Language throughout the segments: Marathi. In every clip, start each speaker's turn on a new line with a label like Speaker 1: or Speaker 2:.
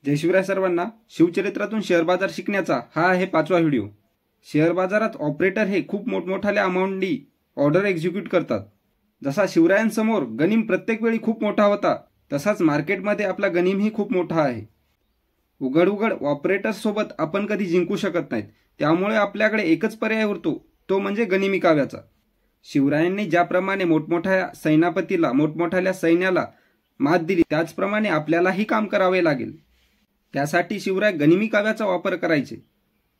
Speaker 1: जय शिवराय सर्वांना। शिवचरित्रातून शेअर बाजार शिकण्याचा हा आहे 5वा व्हिडिओ। शेअर बाजारात ऑपरेटर हे खूप मोठमोठाल्या अमाऊंटनी ऑर्डर एक्झिक्यूट करतात। जसा शिवरायांसमोर गनिम प्रत्येक वेळी खूप मोठा होता, तसाच मार्केटमध्ये आपला गनिमही खूप मोठा आहे। उघड उघड ऑपरेटर्स सोबत आपण कधी जिंकू शकत नाहीत, त्यामुळे आपल्याकडे एकच पर्याय उरतो, तो म्हणजे गनिमी काव्याचा। शिवरायांनी ज्याप्रमाणे मोठमोठ्या सेनापतीला मोठमोठ्या सैन्याला मात दिली, त्याचप्रमाणे आपल्यालाही काम करावे लागेल। त्यासाठी शिवराय गनिमी काव्याचा वापर करायचे।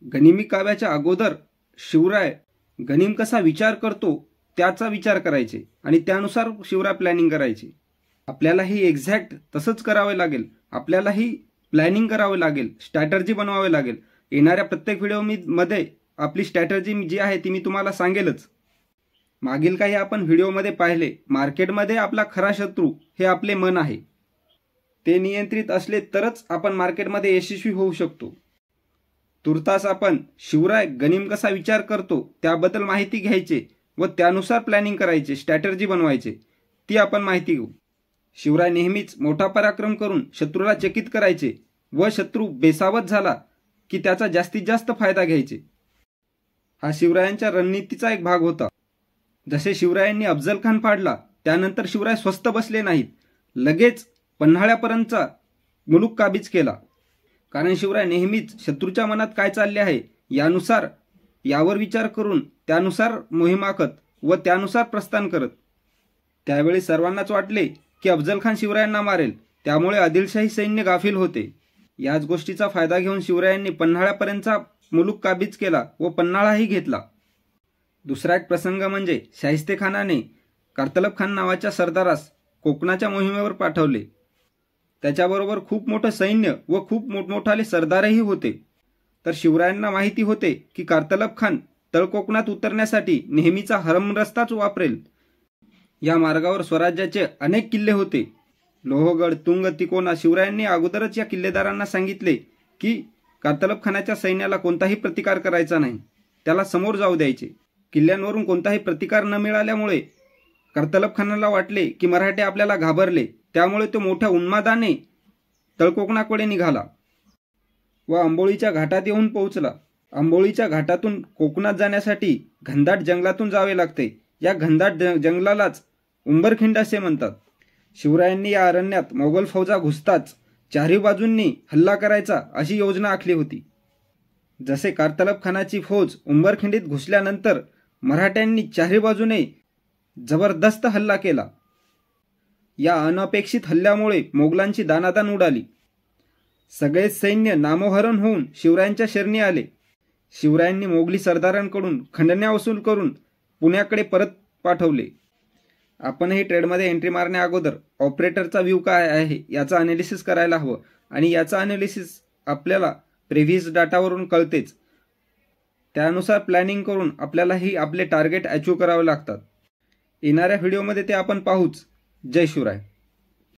Speaker 1: गनिमी काव्याच्या अगोदर शिवराय गनिम कसा विचार करतो त्याचा विचार करायचे आणि त्यानुसार शिवराय प्लॅनिंग करायचे। आपल्यालाही एक्झॅक्ट तसंच करावे लागेल। आपल्यालाही प्लॅनिंग करावे लागेल, स्ट्रॅटर्जी बनवावे लागेल। येणाऱ्या प्रत्येक व्हिडिओमध्ये आपली स्ट्रॅटर्जी जी आहे ती मी तुम्हाला सांगेलच। मागील काही आपण व्हिडिओमध्ये पाहिले, मार्केटमध्ये आपला खरा शत्रू हे आपले मन आहे। ते नियंत्रित असले तरच आपण मार्केटमध्ये यशस्वी होऊ शकतो। तुर्तास आपण शिवराय गनिम कसा विचार करतो त्याबद्दल माहिती घ्यायचे व त्यानुसार प्लॅनिंग करायचे, स्ट्रॅटर्जी बनवायचे, ती आपण माहिती घेऊ। शिवराय नेहमीच मोठा पराक्रम करून शत्रूला चकित करायचे व शत्रू बेसावध झाला की त्याचा जास्तीत जास्त फायदा घ्यायचे। हा शिवरायांच्या रणनीतीचा एक भाग होता। जसे शिवरायांनी अफजल खान फाडला, त्यानंतर शिवराय स्वस्त बसले नाहीत, लगेच पन्हाळ्यापर्यंतचा मुलूक काबीज केला। कारण शिवराय नेहमीच शत्रूच्या मनात काय चालले आहे यावर विचार करून त्यानुसार मोहीम आखत व त्यानुसार प्रस्थान करत। त्यावेळी सर्वांनाच वाटले की अफजल खान शिवरायांना मारेल, त्यामुळे आदिलशाही सैन्य गाफील होते। याच गोष्टीचा फायदा घेऊन शिवरायांनी पन्हाळ्यापर्यंतचा मुलूक काबीज केला व पन्हाळाही घेतला। दुसरा एक प्रसंग म्हणजे शाहिस्तेखानाने कारतलब खान नावाच्या सरदारास कोकणाच्या मोहिमेवर पाठवले। त्याच्याबरोबर खूप मोठं सैन्य व खूप मोठमोठाले सरदारही होते। तर शिवरायांना माहिती होते की कारतलब खान तळकोकणात उतरण्यासाठी नेहमीचा हरम रस्ताच वापरेल। या मार्गावर स्वराज्याचे अनेक किल्ले होते, लोहगड, तुंग, तिकोना। शिवरायांनी अगोदरच या किल्लेदारांना सांगितले की कारतलब खानाच्या सैन्याला कोणताही प्रतिकार करायचा नाही, त्याला समोर जाऊ द्यायचे। किल्ल्यांवरून कोणताही प्रतिकार न मिळाल्यामुळे कारतलब खानाला वाटले की मराठे आपल्याला घाबरले, त्यामुळे तो मोठ्या उन्मादाने तळकोकणाकडे निघाला व आंबोळीच्या घाटात येऊन पोहोचला। आंबोळीच्या घाटातून कोकणात जाण्यासाठी घनदाट जंगलातून जावे लागते। या घनदाट जंगलालाच उंबरखिंड असे म्हणतात। शिवरायांनी या अरण्यात मोगल फौजा घुसताच चारही बाजूंनी हल्ला करायचा अशी योजना आखली होती। जसे कारतलब खानाची फौज उंबरखिंडीत घुसल्यानंतर मराठ्यांनी चारही बाजूने जबरदस्त हल्ला केला। या अनपेक्षित हल्ल्यामुळे मोगलांची दाणादाण उडाली। सगळे सैन्य नामोहरण होऊन शिवरायांच्या शरणी आले। शिवरायांनी मोगली सरदारांकडून खंडण्या वसूल करून पुण्याकडे परत पाठवले। आपणही ट्रेडमध्ये एंट्री मारण्या अगोदर ऑपरेटरचा व्ह्यू काय आहे याचा अनालिसिस करायला हवं आणि याचा अनालिसिस आपल्याला प्रिव्हियस डाटावरून कळतेच। त्यानुसार प्लॅनिंग करून आपल्यालाही आपले टार्गेट अचीव करावे लागतात। येणाऱ्या व्हिडिओमध्ये ते आपण पाहूच। जय शिवराय।